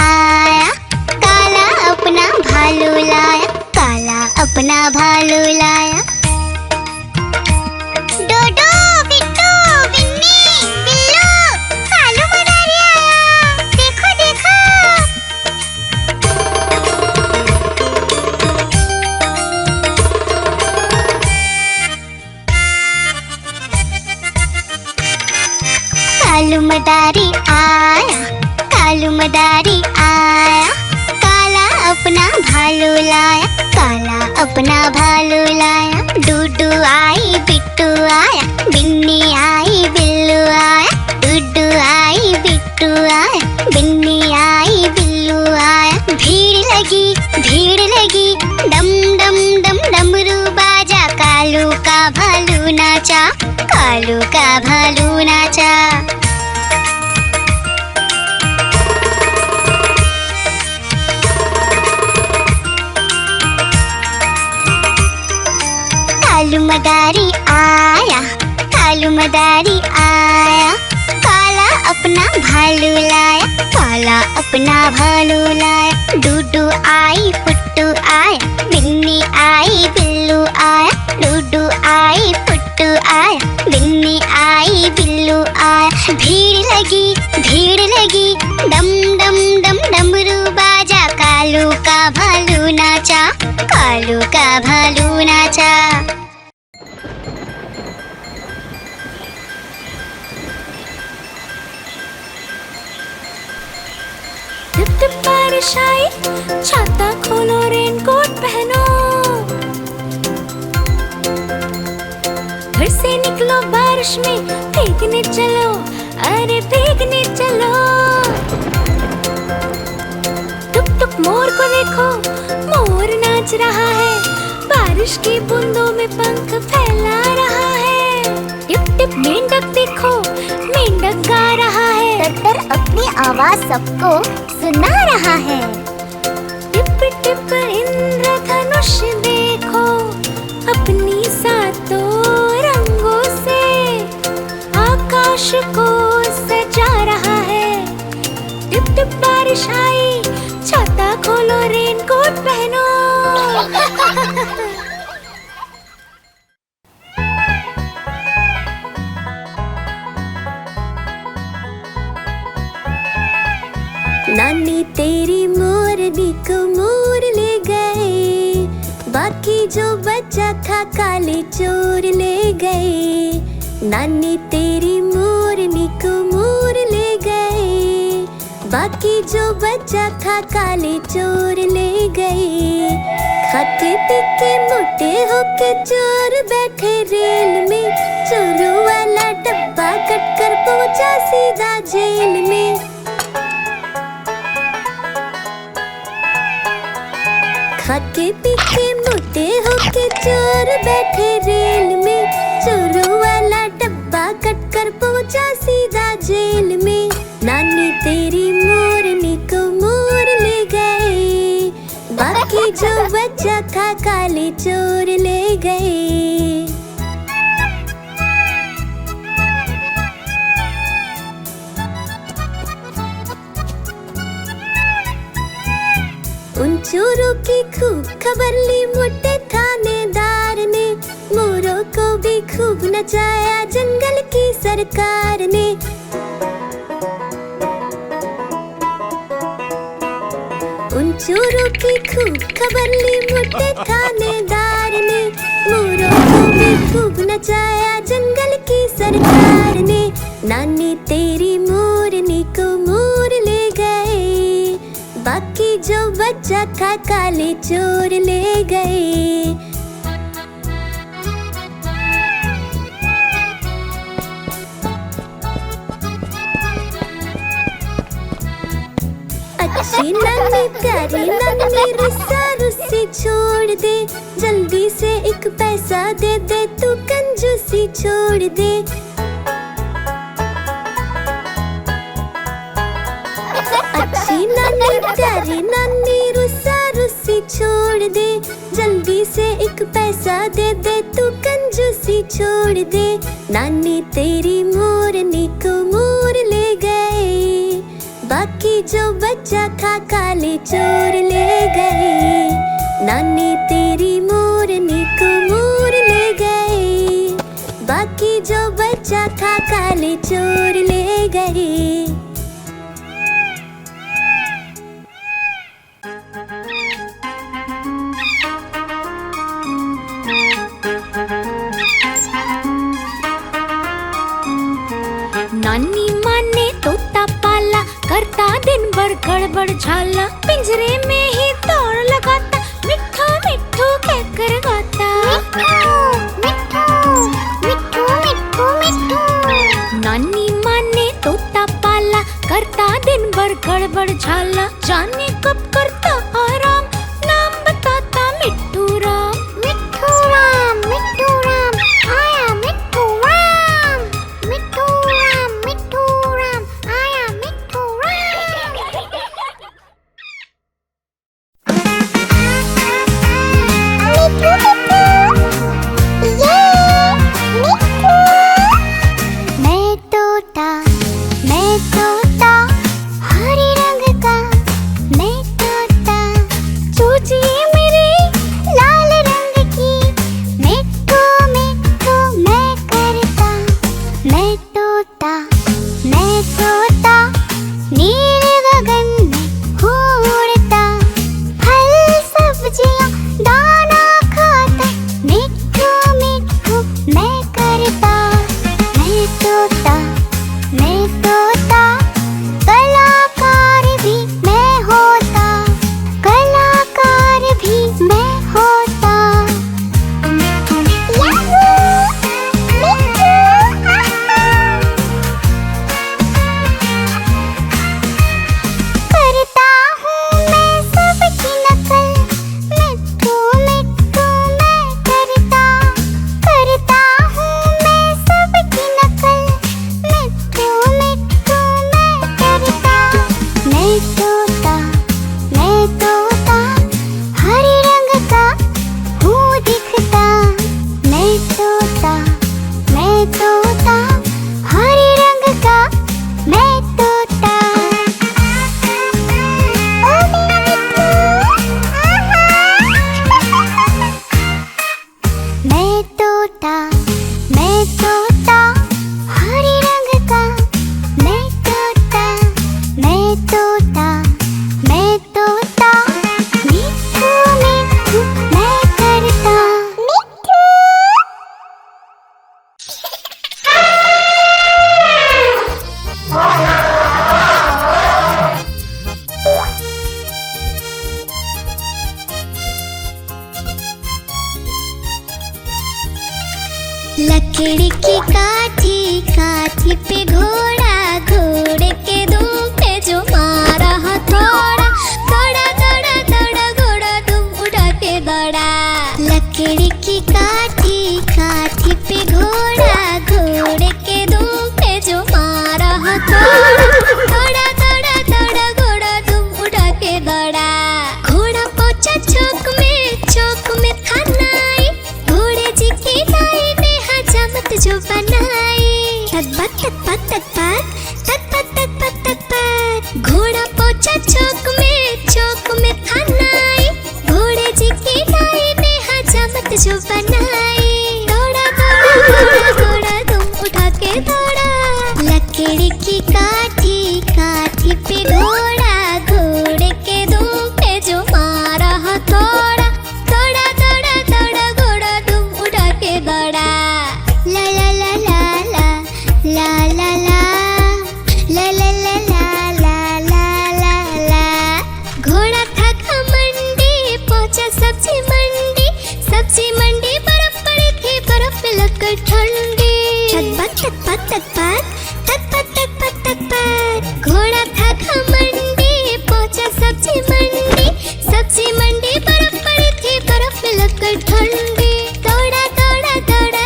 आया, काला अपना भालू लाया, काला अपना भालू लाया। डोडो, बिट्टू, बिन्नी, बिल्लू, कालू मदारी आया, देखो देखो। कालू मदारी आया, कालू मदारी आया, काला अपना भालू लाया, काला अपना भालू लाया। डूडू आई, बिट्टू आया, बिन्नी आई, बिल्लू आया, डूडू आई, बिट्टू आया, बिन्नी आई, बिल्लू आया। भीड़ लगी, डम डम डम डमरू बाजा, कालू का भालू नाचा, कालू का भालू नाचा। कालू मदारी आया, कालू मदारी आया, काला अपना भालू लाया, काला अपना भालू लाया। डूडू आई, पुट्टू आया, बिन्नी आई, बिल्लू आया, डूडू आई, पुट्टू आया, बिन्नी आई, बिल्लू आया। भीड़ लगी, डम डम डम डमरू बाजा, कालू का भालू नाचा, कालू का भालू नाचा। टिप टिप बारिश आई, छाता खोलो, रेनकोट पहनो, घर से निकलो बारिश में, भीगने चलो, अरे भीगने चलो। टुक टुक मोर को देखो, मोर नाच रहा है, बारिश की बूंदों में पंख फैला रहा है। टिप टिप मेंढक देखो, मेंढक गा रहा है, तर अपनी आवाज सबको सुना रहा है। टिप टिप इंद्रधनुष देखो, अपनी सातों रंगों से आकाश को सजा रहा है। टिप टिप बारिश आई, छाता खोलो, रेनकोट पहनो। नानी तेरी मोरनी को मोर ले गए, बाकी जो बचा था काले चोर ले गए। नानी तेरी मोरनी को मोर ले गए, बाकी जो बचा था काले चोर ले गए। खाते पीके मोटे होके चोर बैठे रेल में, चोरों वाला डब्बा कट कर पहुंचा सीधा जेल में। खाके पीके मोटे होके चोर बैठे रेल में, चोरों वाला डब्बा कट कर पहुंचा सीधा जेल में। नानी तेरी मोरनी को मोर ले गए, बाकी जो बचा था काले चोर ले गए। उन चोरों की खूब खबर ली मोटे थानेदार ने, मोरों को भी खूब नचाया जंगल की सरकार ने। उन चोरों की खूब खबर ली मोटे थानेदार ने, मोरों को भी खूब नचाया जंगल की सरकार ने। नानी तेरी मोरनी को मोर ले गए, बाकी जो बचा था काले चोर ले गए। अच्छी नानी प्यारी नानी रुस्सा रुस्सी छोड़ दे, जल्दी से एक पैसा दे दे, तू कंजूसी छोड़ दे। अच्छी नानी प्यारी नानी रुस्सा रुस्सी छोड़ दे, जल्दी से एक पैसा दे दे, तू कंजूसी छोड़ दे। नानी तेरी मोरनी को मोर ले गए, बाकी जो बचा था काले चोर ले गए। नानी तेरी मोरनी को मोर ले गए, बाकी जो बचा था काले चोर ले गए। नानी माँ ने तोता पाला, करता दिन भर गड़बड़ झाला। पिंजरे में ही दौड़ लगाता, मिट्ठू मिट्ठू कहकर गाता। मिट्ठू मिट्ठू मिट्ठू मिट्ठू। नानी माँ ने तोता पाला, करता दिन भर गड़बड़ झाला। जाने कब करता आराम, नाम बताता मिट्ठू राम। मिट्ठू राम आया मिट्ठू राम। मिट्ठू राम आया मिट्ठू राम। मिट्ठू ये मिट्ठू। मैं तोता हरे रंग का। मैं तोता चूचिए मेरे लाल रंग की। मिट्ठू मिट्ठू मैं करता। मैं तोता नीले गगन में उड़ता। फल सब्जियां दाना खाता। मिट्ठू मिट्ठू मैं करता। मैं तोता कलाकार भी मैं होता। कलाकार भी मैं होता। याहू मिट्ठू। करता हूँ मैं सबकी नकल। मिट्ठू मिट्ठू मैं करता हूँ मैं सबकी नकल। मिट्ठू मिट्ठू मैं करता। मैं तोता हरे रंग का हूँ दिखता। मैं तोता हरे रंग का। मैं तोता। ओ मेरा मिट्ठू आहा। मैं तोता हरे रंग का। मैं तोता मिट्ठू मिट्ठू मैं करता। मिट्ठू। लकड़ी की काठी पे घोड़ा, घोड़े के दुम पे जो मारा हथौड़ा। दौड़ा घोड़ा दुम उड़ा के दौड़ा। लकड़ी की काठी पे घोड़ा, घोड़े के दुम पे जो मारा हथौड़ा। दौड़ा घोड़ा दुम उड़ा के दौड़ा। घोड़ा पहुंचा चौक में था नाई। घोड़े जी की नाई ने हजामत जो बनाई। तक घोड़ा पहुंचा चौक में था नाई। घोड़े जी की नाई ने हजामत जो बनाई। दौड़ा तुम उठा के दौड़ा। लकड़ी की काठी पे घोड़ा, घोड़े के दुम पे जो मारा हथौड़ा। दौड़ा घोड़ा तुम उठा के दौड़ा। ला ला ला ला ला ला ला ला ला ला ला ला ला ला ला। घोड़ा था घमंडी, पहुंचा सब्जी मंडी। बर्फ पड़ी थी, बर्फ में लगकर ठंडी। घोड़ा था घमंडी, पहुंचा सब्जी मंडी। बर्फ पड़ी थी, बर्फ में लगकर ठंडी। दौड़ा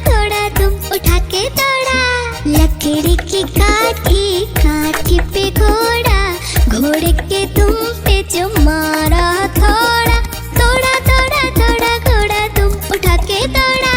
घोड़ा तुम उठा के दौड़ा। लकड़ी की काठी पे घोड़ा, घोड़े के दुम पे जो मारा हथौड़ा। दौड़ा घोड़ा तुम उठा के दौड़ा।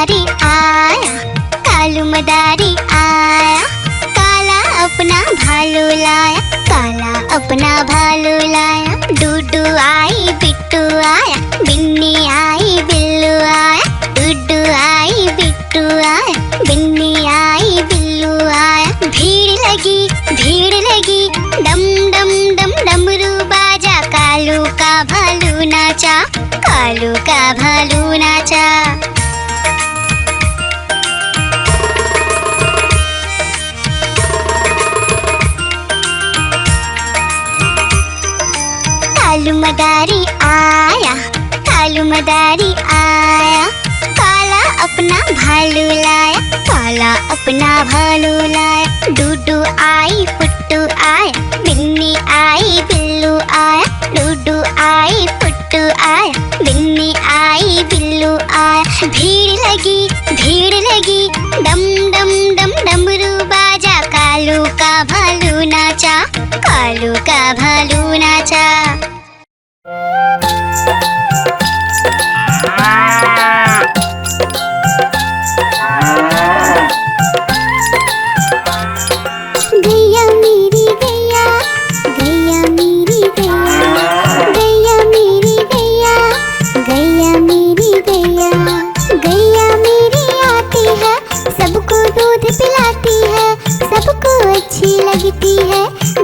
मदारी आया, कालू मदारी आया, काला अपना भालू लाया, काला अपना भालू लाया। डूडू आई बिट्टू आया, बिन्नी आई बिल्लू आया, डूडू आई बिट्टू आया, बिन्नी आई बिल्लू आया। भीड़ लगी, डम डम डम डमरू बाजा, कालू का भालू नाचा, कालू का भालू नाचा। कालू मदारी आया, कालू मदारी आया, काला अपना भालू लाया, काला अपना भालू लाया। डूडू आई फुट्टू आया, बिन्नी आई बिल्लू आया, डूडू आई फुट्टू आया, बिन्नी आई बिल्लू आया। भीड़ लगी, डम डम डम डमरू बाजा, कालू का भालू नाचा, कालू का भालू नाचा। गैया मेरी गैया, गैया मेरी गैया, गैया मेरी गैया, गैया मेरी गैया, गैया मेरी आती है, सबको दूध पिलाती है, सबको अच्छी लगती है,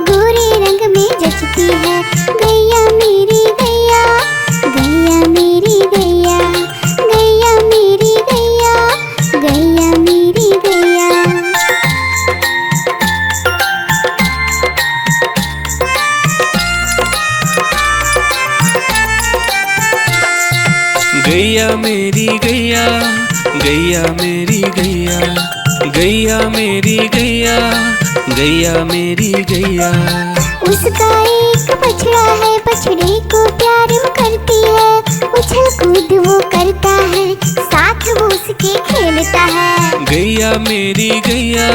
गोरे रंग में जचती है। गैया मेरी गैया, गैया मेरी गैया, गैया मेरी गैया, गैया मेरी गैया। गैया मेरी गैया, गैया मेरी गैया, गैया मेरी गैया, गैया मेरी गैया। उसका एक बछड़ा है, बछड़े को प्यार वो करती है, उछल कूद वो करता है, साथ वो उसके खेलता है। गैया मेरी गैया,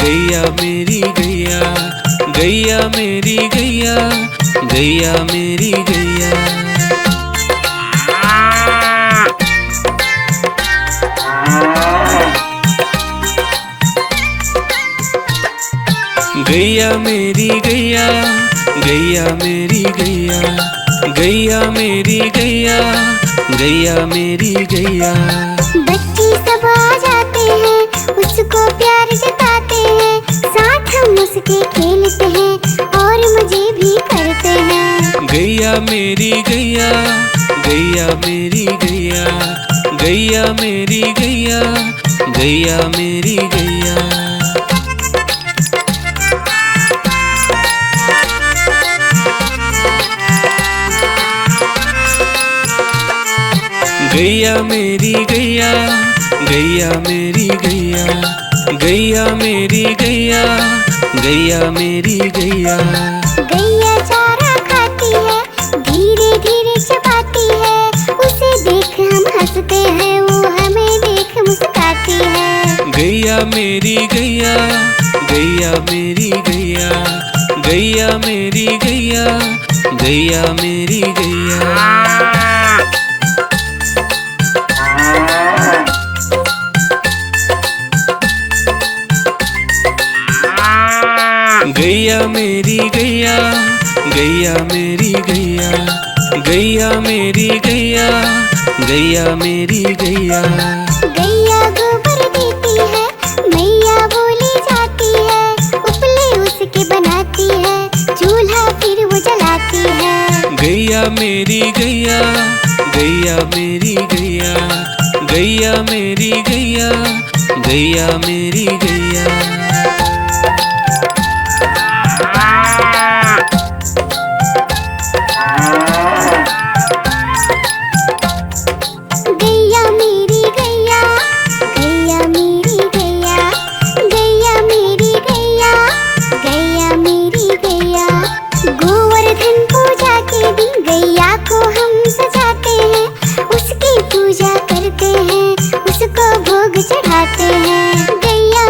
गैया मेरी गैया, गैया मेरी गैया, गैया मेरी गैया। गैया मेरी गैया, गैया मेरी गैया, गैया मेरी गैया, गैया मेरी गैया। बच्चे सब आ जाते हैं, उसको प्यार जताते हैं, साथ हम उसके खेलते हैं और मजे भी करते हैं। गैया मेरी गैया, गैया मेरी गैया, गैया मेरी गैया, गैया मेरी गैया। गैया मेरी गैया, गैया मेरी गैया, गैया मेरी गैया, गैया मेरी गैया। गैया चारा खाती है, धीरे धीरे चबाती है, उसे देख हम हंसते हैं, वो हमें देख मुस्कुराती है। गैया मेरी गैया, गैया मेरी गैया, गैया मेरी गैया, गैया मेरी गैया। गैया मेरी गैया, गैया मेरी गैया, गैया मेरी गैया, गैया मेरी गैया। गैया गोबर देती है, मैया बोली जाती है, उपले उसके बनाती है, चूल्हा फिर वो जलाती है। गैया मेरी गैया, गैया मेरी गैया, गैया मेरी गैया, गैया मेरी गैया। गैया मेरी गैया, गैया मेरी गैया, गैया मेरी गैया, गैया मेरी गैया। गोवर्धन पूजा के दिन गैया को हम सजाते हैं, उसकी पूजा करते हैं, उसको भोग चढ़ाते हैं। गैया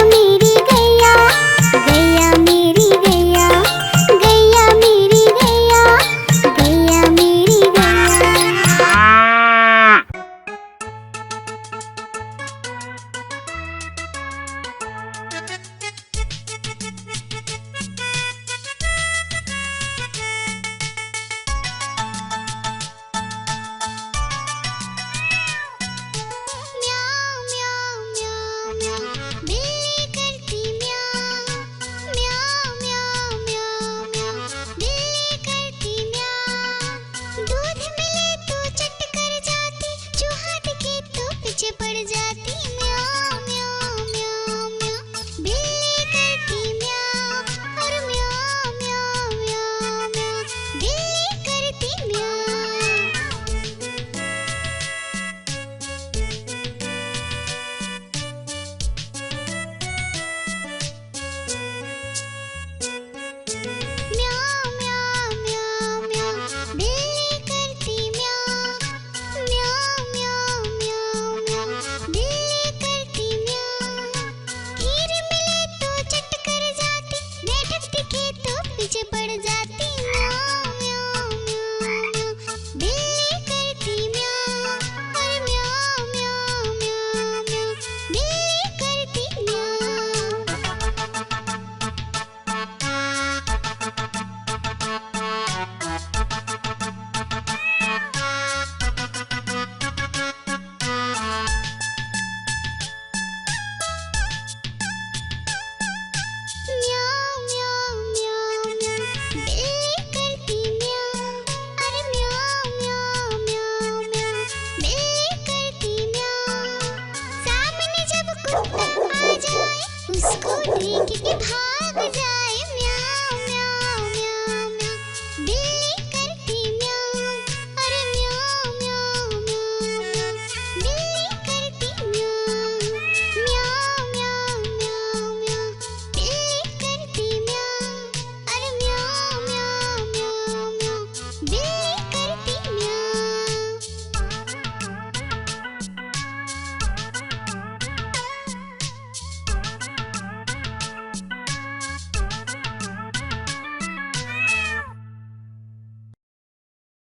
आ जाए उसको देख के भाग